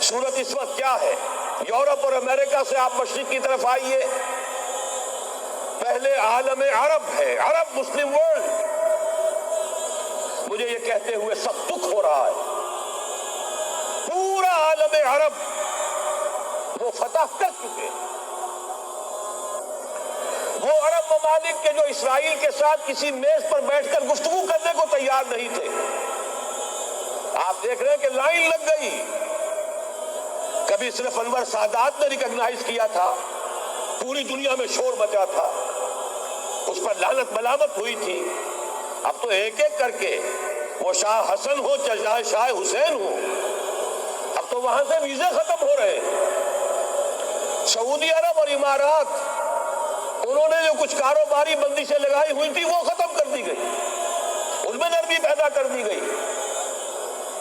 صورت اس وقت کیا ہے؟ یورپ اور امریکہ سے آپ مشرق کی طرف آئیے، پہلے عالم عرب ہے، عرب مسلم ورلڈ. مجھے یہ کہتے ہوئے سخت دکھ ہو رہا ہے، پورا عالم عرب وہ فتح کر چکے. وہ عرب ممالک کے جو اسرائیل کے ساتھ کسی میز پر بیٹھ کر گفتگو کرنے کو تیار نہیں تھے، آپ دیکھ رہے ہیں کہ لائن لگ گئی. کبھی صرف انور سادات نے ریکگنائز کیا تھا، پوری دنیا میں شور مچا تھا، اس پر لعنت ملامت ہوئی تھی. اب تو ایک ایک کر کے، وہ شاہ حسن ہو چاہے شاہ حسین ہو، اب تو وہاں سے ویزے ختم ہو رہے ہیں. سعودی عرب اور امارات، انہوں نے جو کچھ کاروباری بندشیں لگائی ہوئی تھی وہ ختم کر دی گئی، ان میں نرمی پیدا کر دی گئی.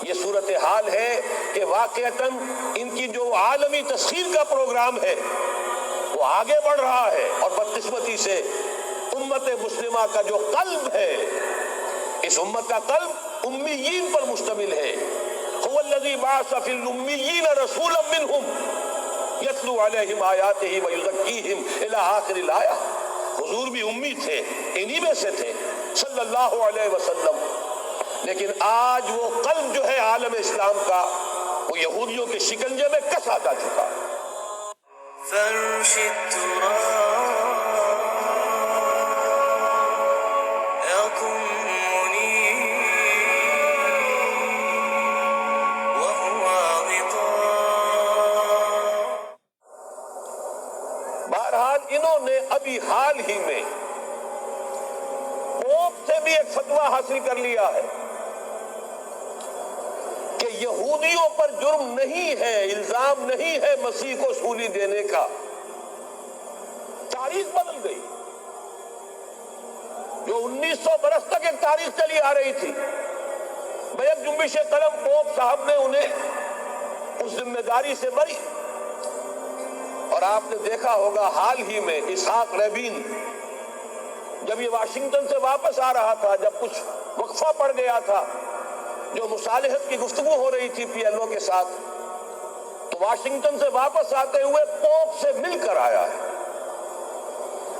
یہ صورتحال ہے کہ واقعتاً ان کی جو عالمی تسخیر کا پروگرام ہے وہ آگے بڑھ رہا ہے، اور بدقسمتی سے امت مسلمہ کا جو قلب ہے، اس امت کا قلب امیین پر مشتمل ہے. هو الذی بعث فی الامیین رسولا منہم یتلو علیہم آیاتہ ویزکیہم الی آخر الآیہ. حضور بھی امی تھے، انہی میں سے تھے صلی اللہ علیہ وسلم. لیکن آج وہ قلب جو ہے عالم اسلام کا، وہ یہودیوں کے شکنجے میں کسا جا چکا. فرش التراب يضمني وهو غطاء. بہرحال انہوں نے ابھی حال ہی میں پوپ سے بھی ایک فتویٰ حاصل کر لیا ہے کہ یہودیوں پر جرم نہیں ہے، الزام نہیں ہے مسیح کو سولی دینے کا. تاریخ بدل گئی. جو 1900 برس تک ایک تاریخ چلی آ رہی تھی، بیک جنبش قلم پوپ صاحب نے انہیں اس ذمہ داری سے بری. اور آپ نے دیکھا ہوگا حال ہی میں اسحاق ریبین جب یہ واشنگٹن سے واپس آ رہا تھا، جب کچھ وقفہ پڑ گیا تھا، جو مصالحت کی گفتگو ہو رہی تھی پی ایل او کے ساتھ، تو واشنگٹن سے واپس آتے ہوئے پوپ سے مل کر آیا ہے.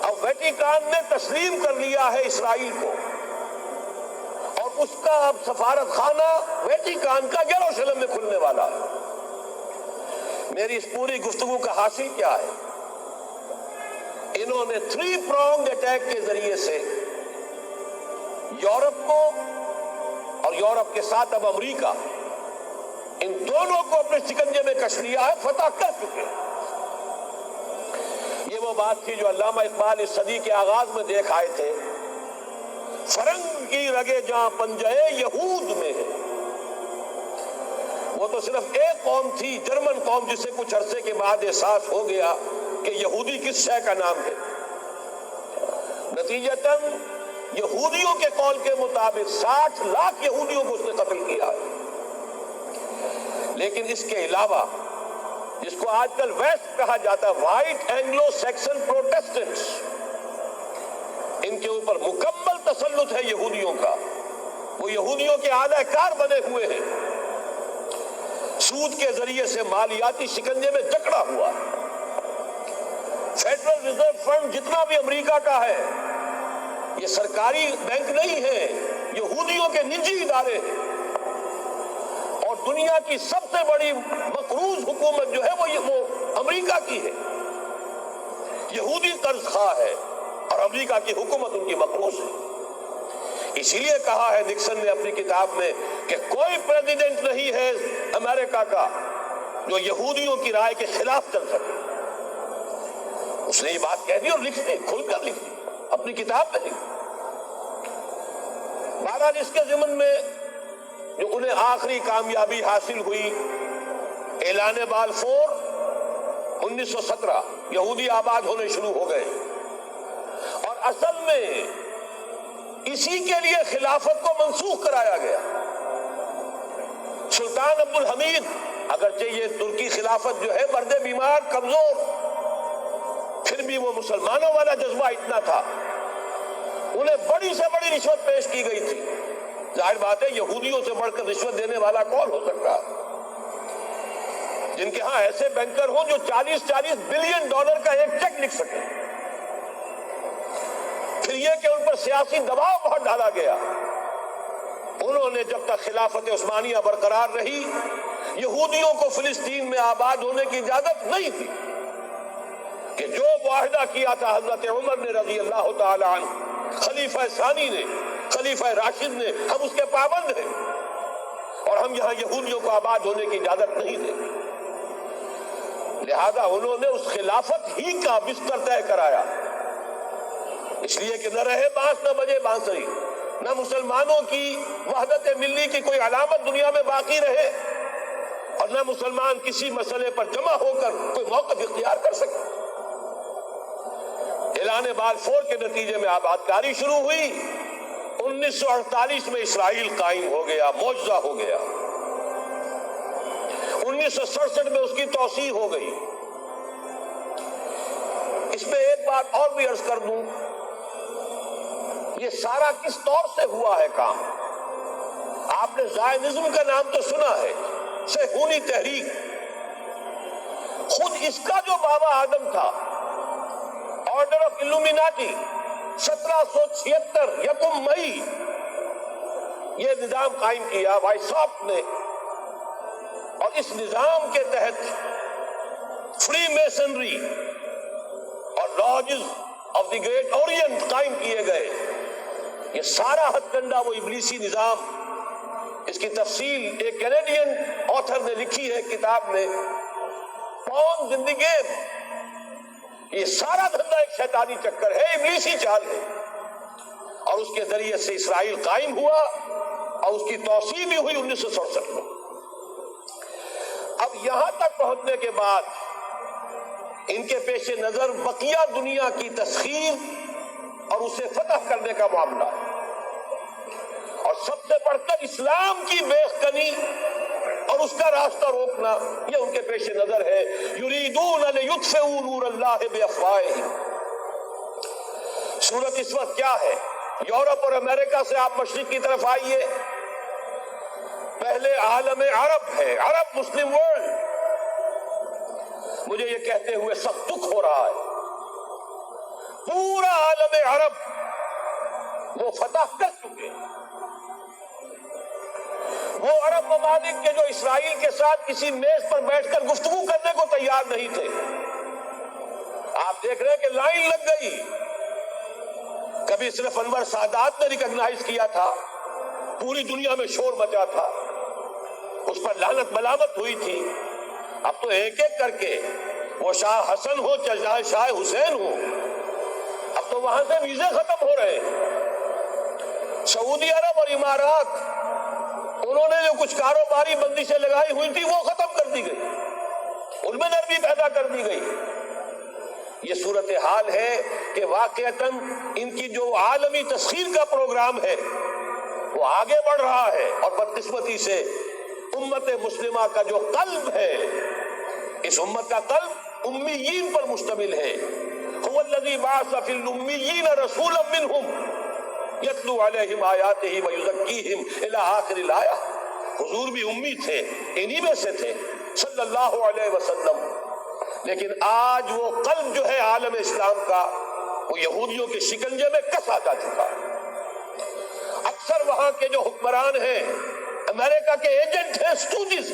اب ویٹیکان نے تسلیم کر لیا ہے اسرائیل کو، اور اس کا اب سفارت خانہ ویٹیکان کا یروشلم میں کھلنے والا ہے. میری اس پوری گفتگو کا حاصل کیا ہے؟ انہوں نے 3 pronged اٹیک کے ذریعے سے یورپ کو اور یورپ کے ساتھ اب امریکہ، ان دونوں کو اپنے شکنجے میں کش لیا ہے، فتح کر چکے. یہ وہ بات تھی جو علامہ اقبال اس صدی کے آغاز میں دیکھ آئے تھے، فرنگ کی رگے جہاں پنجے یہود میں ہے. وہ تو صرف ایک قوم تھی، جرمن قوم، جسے کچھ عرصے کے بعد احساس ہو گیا کہ یہودی کس شے کا نام ہے. نتیجتاً یہودیوں کے قول کے مطابق 60 لاکھ یہودیوں کو اس نے قتل کیا ہے. لیکن اس کے علاوہ، جس کو آج کل ویسٹ کہا جاتا ہے، وائٹ اینگلو سیکسن پروٹیسٹنٹس، ان کے اوپر مکمل تسلط ہے یہودیوں کا. وہ یہودیوں کے اعلی کار بنے ہوئے ہیں، سود کے ذریعے سے مالیاتی شکنجے میں جکڑا ہوا. فیڈرل ریزرو فنڈ جتنا بھی امریکہ کا ہے، یہ سرکاری بینک نہیں ہے، یہودیوں کے نجی ادارے ہیں. اور دنیا کی سب سے بڑی مقروض حکومت جو ہے وہ امریکہ کی ہے. یہودی قرض خواہ ہے اور امریکہ کی حکومت ان کی مقروض ہے. اسی لیے کہا ہے نکسن نے اپنی کتاب میں کہ کوئی پریزیڈنٹ نہیں ہے امریکہ کا جو یہودیوں کی رائے کے خلاف چل سکے. اس نے یہ بات کہہ دی اور لکھ دی، کھل کر لکھ دی اپنی کتاب میں. بہرحال اس کے ضمن میں جو انہیں آخری کامیابی حاصل ہوئی، اعلان بالفور 1917، یہودی آباد ہونے شروع ہو گئے. اور اصل میں اسی کے لیے خلافت کو منسوخ کرایا گیا. سلطان عبد الحمید، اگرچہ یہ ترکی خلافت جو ہے مرد بیمار کمزور، پھر بھی وہ مسلمانوں والا جذبہ اتنا تھا، انہیں بڑی سے بڑی رشوت پیش کی گئی تھی. ظاہر بات ہے یہودیوں سے بڑھ کر رشوت دینے والا کون ہو سکتا ہے؟ جن کے ہاں ایسے بینکر ہوں جو 40 بلین ڈالر کا ایک چیک لکھ سکے. پھر یہ کہ ان پر سیاسی دباؤ بہت ڈالا گیا. انہوں نے جب تک خلافت عثمانیہ برقرار رہی یہودیوں کو فلسطین میں آباد ہونے کی اجازت نہیں تھی کہ جو معاہدہ کیا تھا حضرت عمر نے رضی اللہ تعالی عنہ، خلیفہ ثانی نے، خلیفہ راشد نے، ہم اس کے پابند ہیں اور ہم یہاں یہودیوں کو آباد ہونے کی اجازت نہیں دیں گے. لہذا انہوں نے اس خلافت ہی کا بستر طے کرایا، اس لیے کہ نہ رہے بانس نہ بجے بانسری، نہ مسلمانوں کی وحدت ملی کی کوئی علامت دنیا میں باقی رہے اور نہ مسلمان کسی مسئلے پر جمع ہو کر کوئی موقف اختیار کر سکے. اعلان بلفور کے نتیجے میں آباد کاری شروع ہوئی. 1948 میں اسرائیل قائم ہو گیا، معجزہ ہو گیا. 1967 میں اس کی توسیع ہو گئی. اس میں ایک بات اور بھی عرض کر دوں، یہ سارا کس طور سے ہوا ہے کام؟ آپ نے زائنزم کا نام تو سنا ہے، صہیونی تحریک. خود اس کا جو بابا آدم تھا، آرڈر آف الومیناٹی، 1776 یکم مئی یہ نظام قائم کیا وائساپ نے، اور اس نظام کے تحت فری میسنری اور lodges of the great Orient قائم کیے گئے. یہ سارا ہتھ کنڈا وہ ابلیسی نظام، اس کی تفصیل ایک کینیڈین آتھر نے لکھی ہے کتاب میں، پون ان دی گیم. یہ سارا دھندا ایک شیطانی چکر ہے، ابلیسی چال ہے، اور اس کے ذریعے سے اسرائیل قائم ہوا اور اس کی توسیع بھی ہوئی 1967 میں. اب یہاں تک پہنچنے کے بعد ان کے پیش نظر بقیہ دنیا کی تسخیر اور اسے فتح کرنے کا معاملہ ہے، اور سب سے بڑھ کر اسلام کی بیخکنی اور اس کا راستہ روکنا یہ ان کے پیش نظر ہے. یریدون لیطفئوا نور اللہ بافواہہم. صورت اس وقت کیا ہے؟ یورپ اور امریکہ سے آپ مشرق کی طرف آئیے، پہلے عالم عرب ہے، عرب مسلم ورلڈ. مجھے یہ کہتے ہوئے سخت دکھ ہو رہا ہے، پورا عالم عرب وہ فتح کر چکے. وہ عرب ممالک کے جو اسرائیل کے ساتھ کسی میز پر بیٹھ کر گفتگو کرنے کو تیار نہیں تھے، آپ دیکھ رہے ہیں کہ لائن لگ گئی. کبھی صرف انور سادات نے ریکگنائز کیا تھا، پوری دنیا میں شور مچا تھا، اس پر لعنت ملامت ہوئی تھی. اب تو ایک ایک کر کے وہ شاہ حسن ہو چاہے شاہ حسین ہو، اب تو وہاں سے ویزے ختم ہو رہے ہیں. سعودی عرب اور امارات، انہوں نے جو کچھ کاروباری بندشیں لگائی ہوئی تھی وہ ختم کر دی گئی، ان میں نرمی پیدا کر دی گئی. یہ صورتحال ہے کہ واقعتاً ان کی جو عالمی تسخیر کا پروگرام ہے وہ آگے بڑھ رہا ہے، اور بدقسمتی سے امت مسلمہ کا جو قلب ہے، اس امت کا قلب امیین پر مشتمل ہے. هو الذی بعث فی الامیین رسولا منہم یتلو علیہم آیاتہ ویزکیہم الی آخر الآیہ. حضور بھی امی تھے، انہی میں سے تھے صلی اللہ علیہ وسلم. لیکن آج وہ قلب جو ہے عالم اسلام کا، وہ یہودیوں کے شکنجے میں کسا جا چکا ہے. اکثر وہاں کے جو حکمران ہیں، امریکہ کے ایجنٹ ہیں، اسٹوڈنٹس.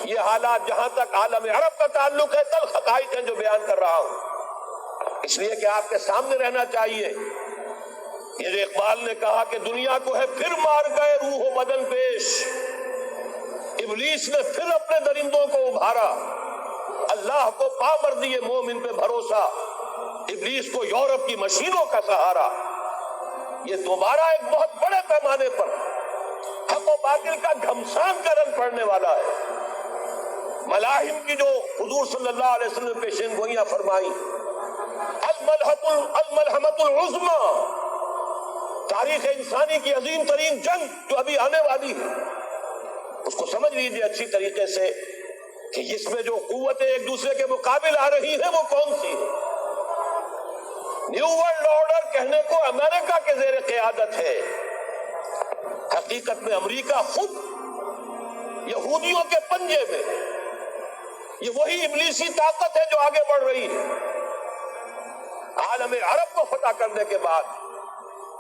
یہ حالات جہاں تک عالم عرب کا تعلق ہے تلخ حقائق ہیں جو بیان کر رہا ہوں، اس لیے کہ آپ کے سامنے رہنا چاہیے. یہ جو اقبال نے کہا کہ دنیا کو ہے پھر مار گئے روح و بدن پیش، ابلیس نے پھر اپنے درندوں کو ابھارا، اللہ کو پا مر دیے مومن پہ بھروسہ، ابلیس کو یورپ کی مشینوں کا سہارا. یہ دوبارہ ایک بہت بڑے پیمانے پر حق و باطل کا گھمسان کا رنگ پڑنے والا ہے. ملاحم کی جو حضور صلی اللہ علیہ وسلم نے پیشین گوئیاں فرمائی، الملحمۃ العظمی، تاریخ انسانی کی عظیم ترین جنگ جو ابھی آنے والی ہے، اس کو سمجھ لیجیے اچھی طریقے سے کہ اس میں جو قوتیں ایک دوسرے کے مقابل آ رہی ہیں وہ کون سی ہے. نیو ورلڈ آرڈر کہنے کو امریکہ کے زیر قیادت ہے، حقیقت میں امریکہ خود یہودیوں کے پنجے میں. یہ وہی ابلیسی طاقت ہے جو آگے بڑھ رہی ہے. عالم عرب کو فتح کرنے کے بعد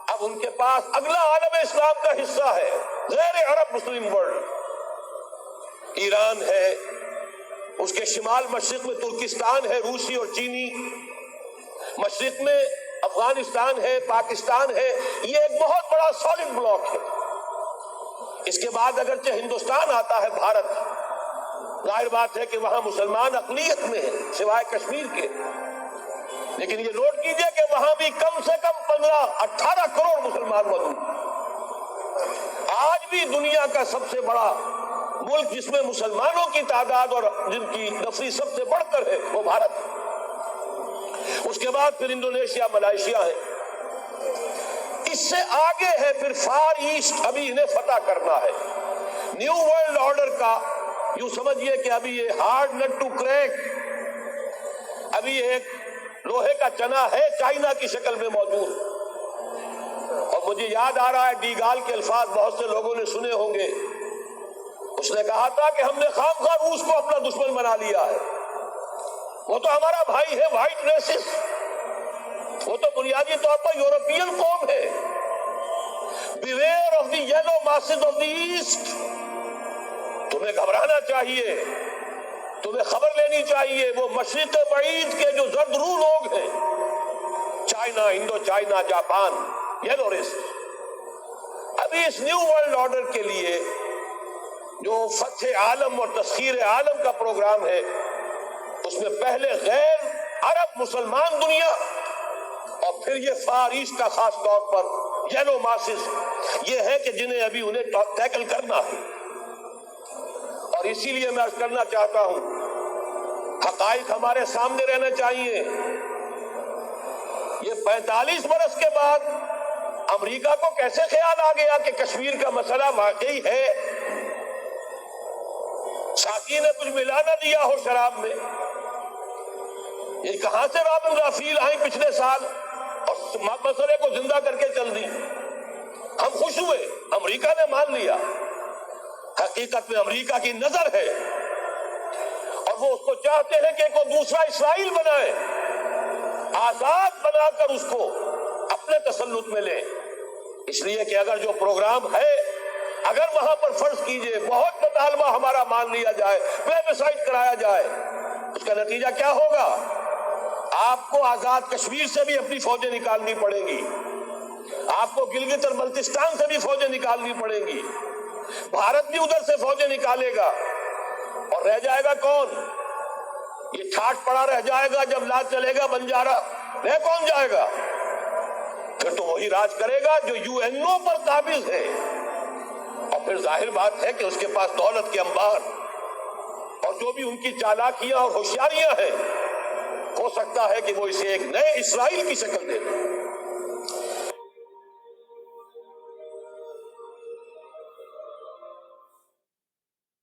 اب ان کے پاس اگلا عالم اسلام کا حصہ ہے غیر عرب مسلم ورلڈ. ایران ہے، اس کے شمال مشرق میں ترکستان ہے، روسی اور چینی، مشرق میں افغانستان ہے، پاکستان ہے. یہ ایک بہت بڑا سالڈ بلاک ہے. اس کے بعد اگرچہ ہندوستان آتا ہے، بھارت، ظاہر بات ہے کہ وہاں مسلمان اقلیت میں ہیں سوائے کشمیر کے، لیکن یہ نوٹ کیجئے کہ وہاں بھی کم سے کم 15-18 کروڑ مسلمان موجود ہیں. آج بھی دنیا کا سب سے بڑا ملک جس میں مسلمانوں کی تعداد اور جن کی نفری سب سے بڑھ کر ہے وہ بھارت. اس کے بعد پھر انڈونیشیا، ملائیشیا ہے. اس سے آگے ہے پھر فار ایسٹ، ابھی انہیں فتح کرنا ہے. نیو ورلڈ آرڈر کا یوں سمجھیے کہ ابھی یہ ہارڈ نٹ ٹو کریک، ابھی ایک لوہے کا چنا ہے چائنا کی شکل میں موجود. اور مجھے یاد آ رہا ہے ڈی گال کے الفاظ بہت سے لوگوں نے سنے ہوں گے. اس نے کہا تھا کہ ہم نے خام خواہ روس کو اپنا دشمن بنا لیا ہے. وہ تو ہمارا بھائی ہے، وائٹ ریسس، وہ تو بنیادی طور پر یورپین قوم ہے. Beware of the yellow masses of the East. تمہیں گھبرانا چاہیے، تمہیں خبر لینی چاہیے. وہ مشرق بعید کے جو زرد رو لوگ ہیں، China, Indo China, Japan, yellow race. ابھی اس نیو ورلڈ آرڈر کے لیے جو فتح عالم اور تسخیر عالم کا پروگرام ہے، اس میں پہلے غیر عرب مسلمان دنیا اور پھر یہ فار ایسٹ کا خاص طور پر یلو ماسز، یہ ہے کہ جنہیں ابھی انہیں ٹیکل کرنا ہے. اور اسی لیے میں عرض کرنا چاہتا ہوں، حقائق ہمارے سامنے رہنا چاہیے. یہ 45 برس کے بعد امریکہ کو کیسے خیال آ گیا کہ کشمیر کا مسئلہ واقعی ہے؟ ساقی نے کچھ ملا نہ دیا ہو شراب میں. یہ کہاں سے رابن رافیل آئیں پچھلے سال اور مسئلے کو زندہ کر کے چل دی. ہم خوش ہوئے، امریکہ نے مان لیا. حقیقت میں امریکہ کی نظر ہے اور وہ اس کو چاہتے ہیں کہ کوئی دوسرا اسرائیل بنائے، آزاد بنا کر اس کو اپنے تسلط میں لے. اس لیے کہ اگر جو پروگرام ہے، اگر وہاں پر فرض کیجئے بہت مطالبہ ہمارا مان لیا جائے، پلیبسائٹ کرایا جائے، اس کا نتیجہ کیا ہوگا؟ آپ کو آزاد کشمیر سے بھی اپنی فوجیں نکالنی پڑے گی، آپ کو گلگت اور بلتستان سے بھی فوجیں نکالنی پڑے گی، بھارت بھی ادھر سے فوجیں نکالے گا. اور رہ جائے گا کون؟ یہ ٹھاٹ پڑا رہ جائے گا. جب لا چلے گا بنجارا، رہ کون جائے گا؟ پھر تو وہی راج کرے گا جو UN پر قابض ہے. اور پھر ظاہر بات ہے کہ اس کے پاس دولت کے انبار اور جو بھی ان کی چالاکیاں اور ہوشیاریاں ہیں، ہو سکتا ہے کہ وہ اسے ایک نئے اسرائیل کی شکل دے.